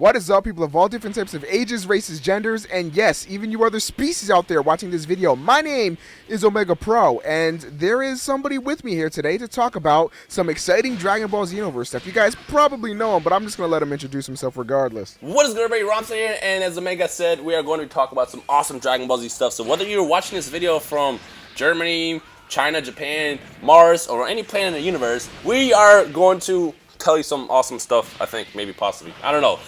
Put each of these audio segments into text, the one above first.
What is up, people of all different types of ages, races, genders, and yes, even you other species out there watching this video. My name is Om3gaPro, and there is somebody with me here today to talk about some exciting Dragon Ball Xenoverse stuff. You guys probably know him, but I'm just going to let him introduce himself regardless. What is good, everybody? Rhymestyle here, and as Omega said, we are going to talk about some awesome Dragon Ball Z stuff. So whether you're watching this video from Germany, China, Japan, Mars, or any planet in the universe, we are going to tell you some awesome stuff, I think, maybe possibly. I don't know.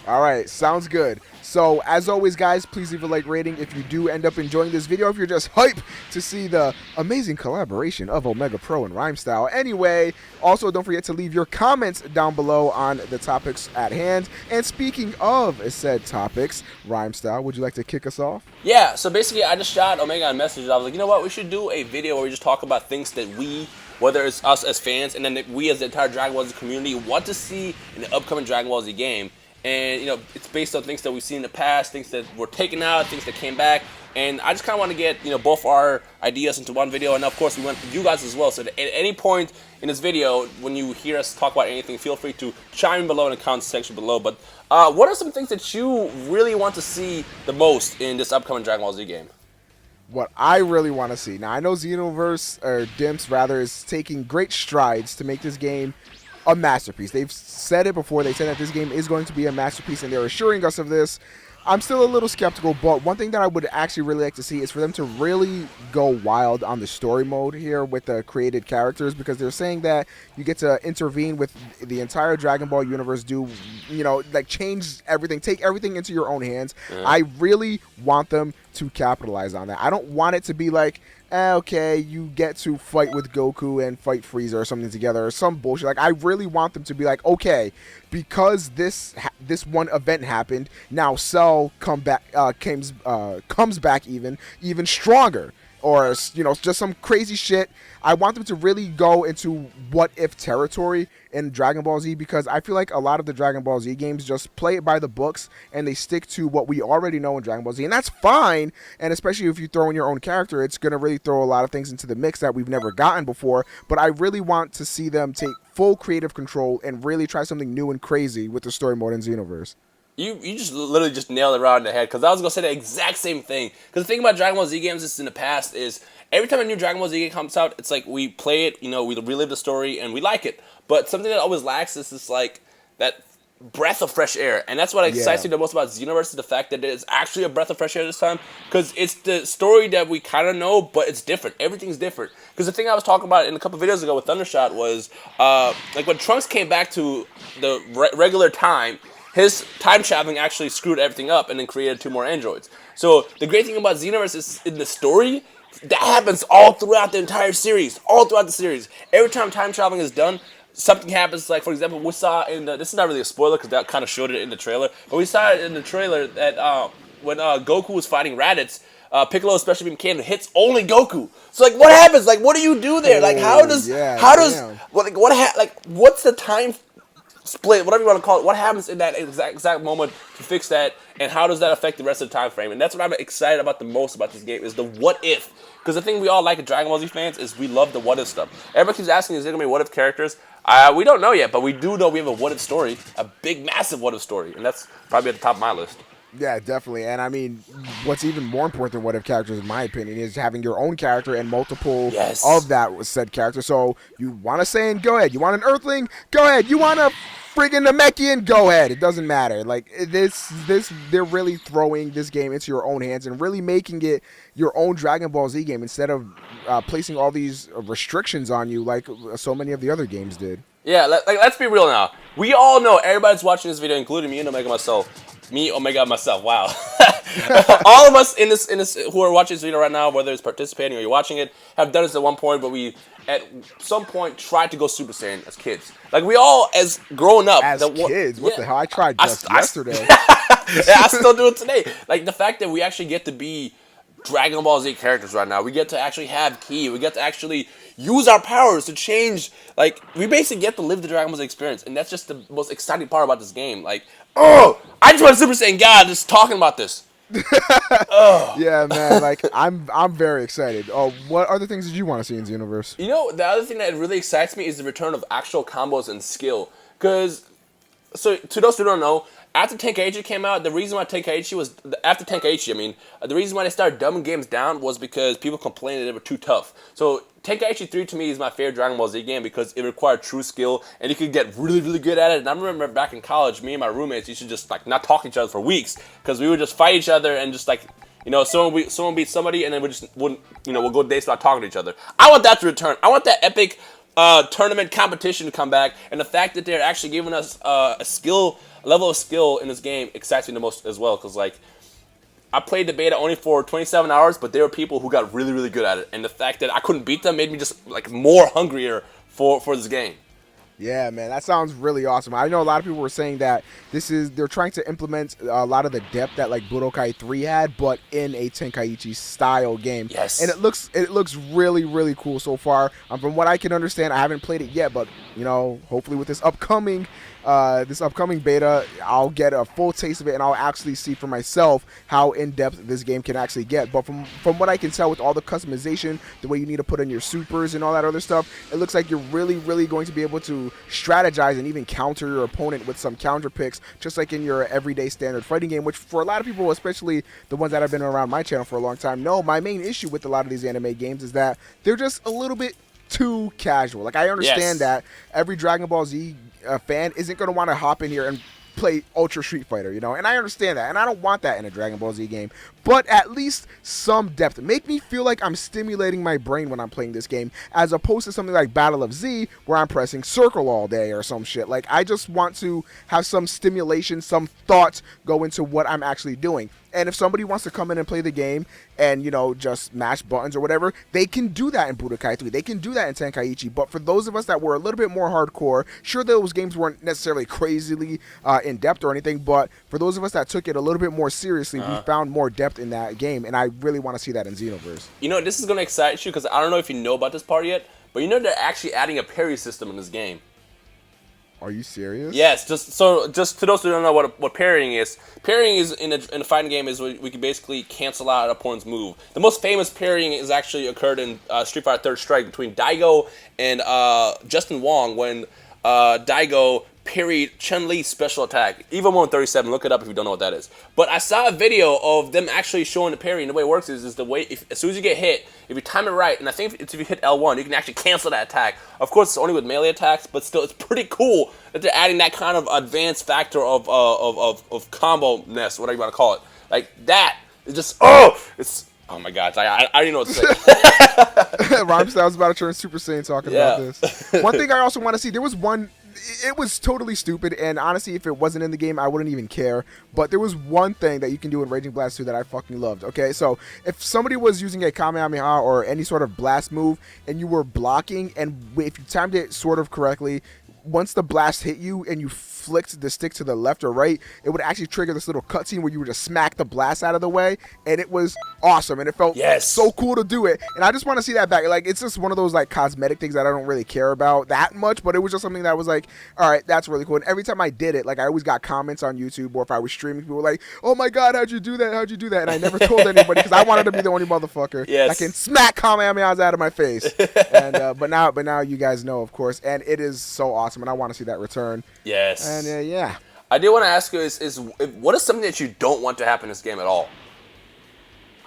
All right, sounds good. So, as always, guys, please leave a like rating if you do end up enjoying this video, if you're just hype to see the amazing collaboration of Om3gaPro and Rhymestyle. Anyway, also don't forget to leave your comments down below on the topics at hand. And speaking of said topics, Rhymestyle, would you like to kick us off? Yeah, so basically I just shot Omega a message. I was like, you know what, we should do a video where we just talk about things that we, whether it's us as fans and then we as the entire Dragon Ball Z community, want to see in the upcoming Dragon Ball Z game. And, you know, it's based on things that we've seen in the past, things that were taken out, things that came back. And I just kind of want to get, you know, both our ideas into one video. And, of course, we want you guys as well. So at any point in this video, when you hear us talk about anything, feel free to chime in below in the comments section below. But what are some things that you really want to see the most in this upcoming Dragon Ball Z game? What I really want to see. Now, I know Xenoverse, or Dimps rather, is taking great strides to make this game a masterpiece. They've said it before. They said that this game is going to be a masterpiece, and they're assuring us of this. I'm still a little skeptical, but one thing that I would actually really like to see is for them to really go wild on the story mode here with the created characters, because they're saying that you get to intervene with the entire Dragon Ball universe, do, you know, like change everything, take everything into your own hands. I really want them to capitalize on that. I don't want it to be like, okay, you get to fight with Goku and fight Frieza or something together or some bullshit. Like, I really want them to be like, okay, because this one event happened, now Cell comes back even stronger, or, you know, just some crazy shit. I want them to really go into what if territory in Dragon Ball Z, because I feel like a lot of the Dragon Ball Z games just play it by the books and they stick to what we already know in Dragon Ball Z, and that's fine. And especially if you throw in your own character, it's going to really throw a lot of things into the mix that we've never gotten before. But I really want to see them take full creative control and really try something new and crazy with the story mode in Xenoverse. You just literally just nailed it right in the head, because I was going to say the exact same thing. Because the thing about Dragon Ball Z games is in the past is every time a new Dragon Ball Z game comes out, it's like we play it, you know, we relive the story, and we like it. But something that always lacks is this, like, that breath of fresh air. And that's what excites me the most about Xenoverse, is the fact that it's actually a breath of fresh air this time. Because it's the story that we kind of know, but it's different. Everything's different. Because the thing I was talking about in a couple videos ago with Thundershot was, like, when Trunks came back to the regular time, his time traveling actually screwed everything up and then created 2 more androids. So the great thing about Xenoverse is in the story, that happens all throughout the entire series. All throughout the series. Every time time traveling is done, something happens. Like, for example, we saw in the, this is not really a spoiler because that kind of showed it in the trailer, but we saw it in the trailer that when Goku was fighting Raditz, Piccolo's special beam cannon hits only Goku. So, like, what happens? Like, what do you do there? Like, what's the time split, whatever you want to call it, what happens in that exact moment to fix that, and how does that affect the rest of the time frame? And that's what I'm excited about the most about this game, is the what if. Because the thing we all like as Dragon Ball Z fans is we love the what if stuff. Everybody keeps asking, is there going to be what if characters? We don't know yet, but we do know we have a what if story, a big, massive what if story, and that's probably at the top of my list. Yeah, definitely. And I mean, what's even more important than what if characters, in my opinion, is having your own character and multiple of that said character. So you want a Saiyan? Go ahead. You want an Earthling? Go ahead. You want a friggin' Namekian? Go ahead. It doesn't matter. Like, they're really throwing this game into your own hands and really making it your own Dragon Ball Z game instead of placing all these restrictions on you like so many of the other games did. Yeah, let's be real now. We all know, everybody's watching this video, including me and Omega myself. Me, Omega, myself. Wow. All of us in this who are watching this video right now, whether it's participating or you're watching it, have done this at one point, but we at some point tried to go Super Saiyan as kids. Like, we all, as growing up. As kids? What the hell? I tried just yesterday. Yeah, I still do it today. Like, the fact that we actually get to be Dragon Ball Z characters right now. We get to actually have ki. We get to actually use our powers to change. Like, we basically get to live the Dragon Ball Z experience, and that's just the most exciting part about this game. Like, oh, I just want a Super Saiyan God just talking about this. Yeah, man. Like, I'm very excited. What other things did you want to see in Xenoverse? You know, the other thing that really excites me is the return of actual combos and skill. Because so to those who don't know, after Tenkaichi came out, the reason why Tenkaichi was after Tenkaichi, I mean, the reason why they started dumbing games down was because people complained that they were too tough. So Tenkaichi 3 to me is my favorite Dragon Ball Z game because it required true skill and you could get really, really good at it. And I remember back in college, me and my roommates used to just like not talk to each other for weeks because we would just fight each other and just like, you know, someone beat somebody and then we just wouldn't, you know, we'll go days without talking to each other. I want that to return. I want that epic tournament competition to come back, and the fact that they're actually giving us a level of skill in this game excites me the most as well. Because like, I played the beta only for 27 hours, but there were people who got really, really good at it, and the fact that I couldn't beat them made me just like more hungrier for this game. Yeah, man, that sounds really awesome. I know a lot of people were saying that they're trying to implement a lot of the depth that like Budokai 3 had, but in a Tenkaichi style game. Yes. And it looks really, really cool so far. From what I can understand, I haven't played it yet, but you know, hopefully with this upcoming beta, I'll get a full taste of it and I'll actually see for myself how in-depth this game can actually get. But from what I can tell with all the customization, the way you need to put in your supers and all that other stuff, it looks like you're really, really going to be able to strategize and even counter your opponent with some counter picks, just like in your everyday standard fighting game, which for a lot of people, especially the ones that have been around my channel for a long time, know my main issue with a lot of these anime games is that they're just a little bit too casual. Like, I understand that every Dragon Ball Z fan isn't going to want to hop in here and play Ultra Street Fighter, you know, and I understand that, and I don't want that in a Dragon Ball Z game, but at least some depth. Make me feel like I'm stimulating my brain when I'm playing this game, as opposed to something like Battle of Z, where I'm pressing circle all day or some shit. Like, I just want to have some stimulation, some thought go into what I'm actually doing. And if somebody wants to come in and play the game and, you know, just mash buttons or whatever, they can do that in Budokai 3. They can do that in Tenkaichi. But for those of us that were a little bit more hardcore, sure, those games weren't necessarily crazily in-depth or anything, but for those of us that took it a little bit more seriously, we found more depth in that game, and I really want to see that in Xenoverse. You know, this is going to excite you because I don't know if you know about this part yet, but you know they're actually adding a parry system in this game. Are you serious? Yes, just to those who don't know what parrying is in a fighting game is we can basically cancel out an opponent's move. The most famous parrying is actually occurred in Street Fighter Third Strike between Daigo and Justin Wong when Daigo parried Chun-Li's special attack. Evo 137, look it up if you don't know what that is. But I saw a video of them actually showing the parry, and the way it works is the way, as soon as you get hit, if you time it right, and I think if you hit L1, you can actually cancel that attack. Of course, it's only with melee attacks, but still, it's pretty cool that they're adding that kind of advanced factor of combo-ness, whatever you want to call it. Like, that is just, oh my god, I don't even know what to say. Rhymestyle is about to turn Super Saiyan talking about this. One thing I also want to see, there was one, it was totally stupid, and honestly, if it wasn't in the game, I wouldn't even care. But there was one thing that you can do in Raging Blast 2 that I fucking loved. Okay, so if somebody was using a Kamehameha or any sort of blast move, and you were blocking, and if you timed it sort of correctly, once the blast hit you and you flicked the stick to the left or right, it would actually trigger this little cutscene where you would just smack the blast out of the way, and it was awesome, and it felt so cool to do it, and I just want to see that back. Like, it's just one of those like cosmetic things that I don't really care about that much, but it was just something that was like, all right, that's really cool. And every time I did it, like, I always got comments on YouTube, or if I was streaming, people were like, oh my god, how'd you do that, and I never told anybody because I wanted to be the only motherfucker that can smack Kamehamehas out of my face. And but now you guys know, of course, and it is so awesome, and I want to see that return. Yes. And yeah. I do want to ask you is what is something that you don't want to happen in this game at all?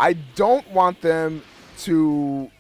I don't want them to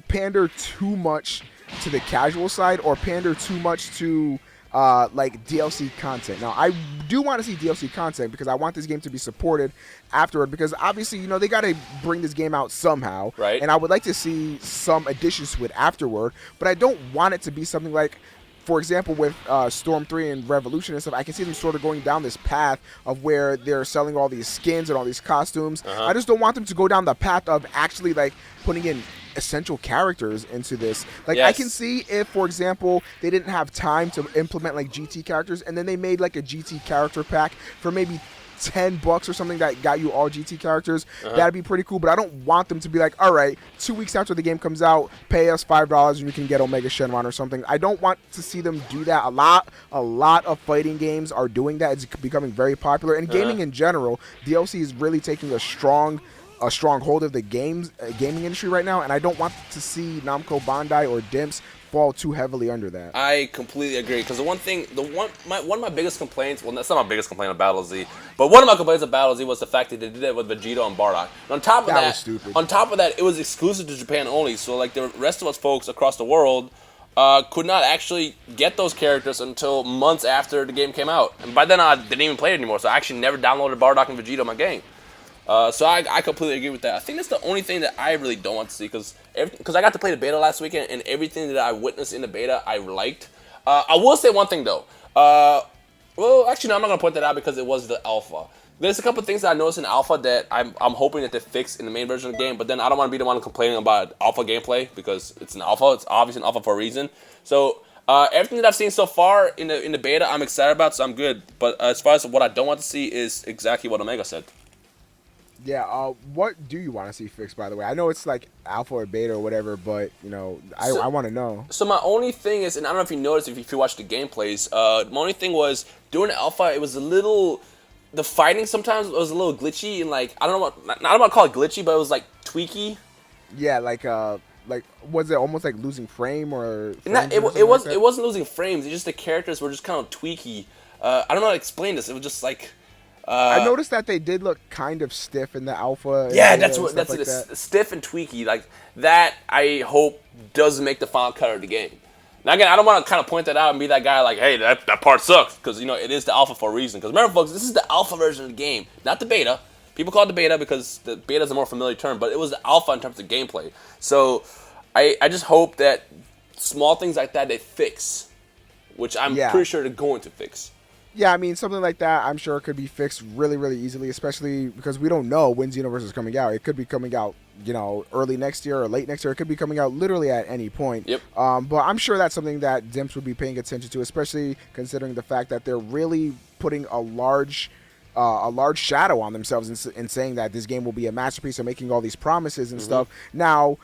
pander too much to the casual side or pander too much to like DLC content. Now, I do want to see DLC content because I want this game to be supported afterward, because obviously, you know, they got to bring this game out somehow. Right. And I would like to see some additions to it afterward, but I don't want it to be something like, for example, with Storm 3 and Revolution and stuff, I can see them sort of going down this path of where they're selling all these skins and all these costumes. I just don't want them to go down the path of actually, like, putting in essential characters into this. Like, I can see if, for example, they didn't have time to implement, like, GT characters, and then they made, like, a GT character pack for maybe $10 or something that got you all GT characters. That'd be pretty cool, but I don't want them to be like, all right, 2 weeks after the game comes out, pay us $5 and you can get Omega Shenron or something. I don't want to see them do that. A lot of fighting games are doing that. It's becoming very popular, and gaming in general, DLC is really taking a strong hold of the gaming industry right now, and I don't want to see Namco Bandai or Dimps fall too heavily under that. I completely agree, because one of my biggest complaints, well, that's not my biggest complaint of Battle Z, but one of my complaints of Battle Z was the fact that they did it with Vegito and Bardock. And on top of That was stupid. on top of that, it was exclusive to Japan only, so like the rest of us folks across the world could not actually get those characters until months after the game came out. And by then I didn't even play it anymore, so I actually never downloaded Bardock and Vegito in my game. So I completely agree with that. I think that's the only thing that I really don't want to see, because I got to play the beta last weekend, and everything that I witnessed in the beta I liked. I will say one thing though. Well, actually no, I'm not gonna point that out because it was the alpha. There's a couple things that I noticed in alpha that I'm hoping that they fix in the main version of the game, but then I don't want to be the one complaining about alpha gameplay because it's an alpha. It's obviously an alpha for a reason. So everything that I've seen so far in the beta, I'm excited about, so I'm good. But as far as what I don't want to see is exactly what Omega said. Yeah, what do you want to see fixed, by the way? I know it's like alpha or beta or whatever, but, you know, I want to know. So my only thing is, and I don't know if you noticed if you watched the gameplays, my only thing was, during the alpha, it was a little, the fighting sometimes was a little glitchy, and like, I don't want to call it glitchy, but it was like tweaky. Yeah, like was it almost like losing frame or? It wasn't losing frames, it's just the characters were just kind of tweaky. I don't know how to explain this, it was just like, I noticed that they did look kind of stiff in the alpha. Yeah, that's it. Stiff and tweaky like that. I hope doesn't make the final cut of the game. Now again, I don't want to kind of point that out and be that guy like, hey, that part sucks, because you know it is the alpha for a reason. Because remember, folks, this is the alpha version of the game, not the beta. People call it the beta because the beta is a more familiar term, but it was the alpha in terms of gameplay. So I just hope that small things like that they fix, which I'm pretty sure they're going to fix. Yeah, I mean, something like that, I'm sure could be fixed really, really easily, especially because we don't know when Xenoverse is coming out. It could be coming out, you know, early next year or late next year. It could be coming out literally at any point. Yep. But I'm sure that's something that Dimps would be paying attention to, especially considering the fact that they're really putting a large shadow on themselves in saying that this game will be a masterpiece and making all these promises and stuff. Now,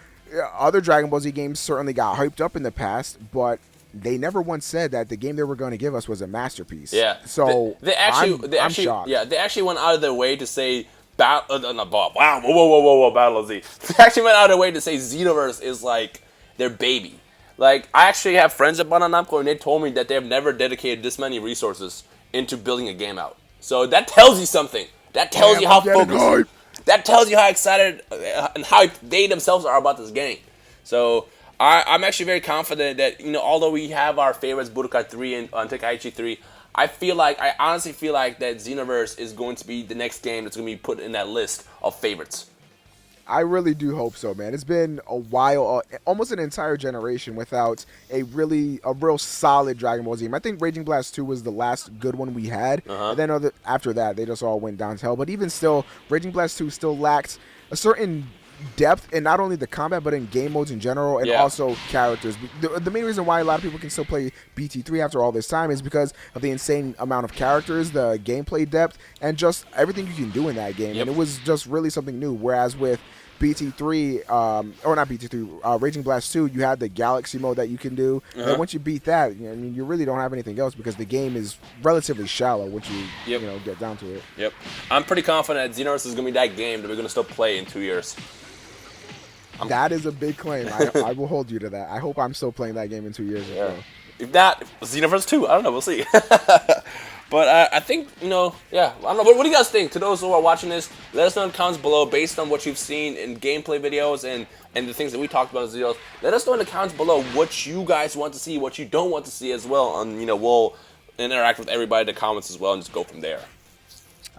other Dragon Ball Z games certainly got hyped up in the past, but they never once said that the game they were going to give us was a masterpiece. Yeah. So I'm shocked. Yeah, they actually went out of their way to say whoa, Battle Z. They actually went out of their way to say Xenoverse is like their baby. Like, I actually have friends at Bandai Namco, and they told me that they have never dedicated this many resources into building a game out. So that tells you something. That tells you how focused. That tells you how excited and how they themselves are about this game. So I'm actually very confident that, you know, although we have our favorites, Budokai 3 and Tenkaichi 3, I honestly feel like that Xenoverse is going to be the next game that's going to be put in that list of favorites. I really do hope so, man. It's been a while, almost an entire generation without a real solid Dragon Ball Z. I think Raging Blast 2 was the last good one we had. And then after that, they just all went down to hell. But even still, Raging Blast 2 still lacked a certain depth in not only the combat, but in game modes in general, and also characters. The main reason why a lot of people can still play BT3 after all this time is because of the insane amount of characters, the gameplay depth, and just everything you can do in that game. And it was just really something new. Whereas with BT3, or not BT3, Raging Blast 2, you had the Galaxy mode that you can do. And once you beat that, I mean, you really don't have anything else because the game is relatively shallow once you you know, get down to it. Yep. I'm pretty confident that Xenoverse is going to be that game that we're going to still play in 2 years. That is a big claim. I will hold you to that. I hope I'm still playing that game in 2 years. Yeah. If not, Xenoverse 2. I don't know. We'll see. But I think, you know, I don't know. What do you guys think? To those who are watching this, let us know in the comments below based on what you've seen in gameplay videos and the things that we talked about in the videos. Let us know in the comments below what you guys want to see, what you don't want to see as well. And, you know, we'll interact with everybody in the comments as well and just go from there.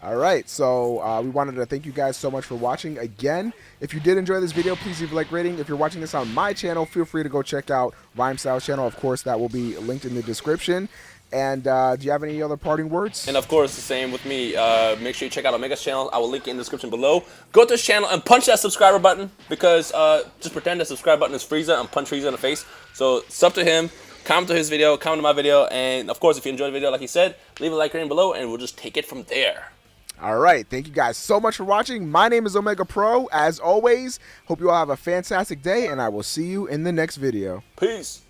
All right, so we wanted to thank you guys so much for watching. Again, if you did enjoy this video, please leave a like rating. If you're watching this on my channel, feel free to go check out Rhymestyle's channel. Of course, that will be linked in the description. And do you have any other parting words? And of course, the same with me. Make sure you check out Omega's channel. I will link it in the description below. Go to his channel and punch that subscriber button, because just pretend the subscribe button is Frieza and punch Frieza in the face. So sub to him, comment to his video, comment to my video, and of course, if you enjoyed the video, like he said, leave a like rating below, and we'll just take it from there. All right, thank you guys so much for watching. My name is Om3gaPro. As always, hope you all have a fantastic day, and I will see you in the next video. Peace.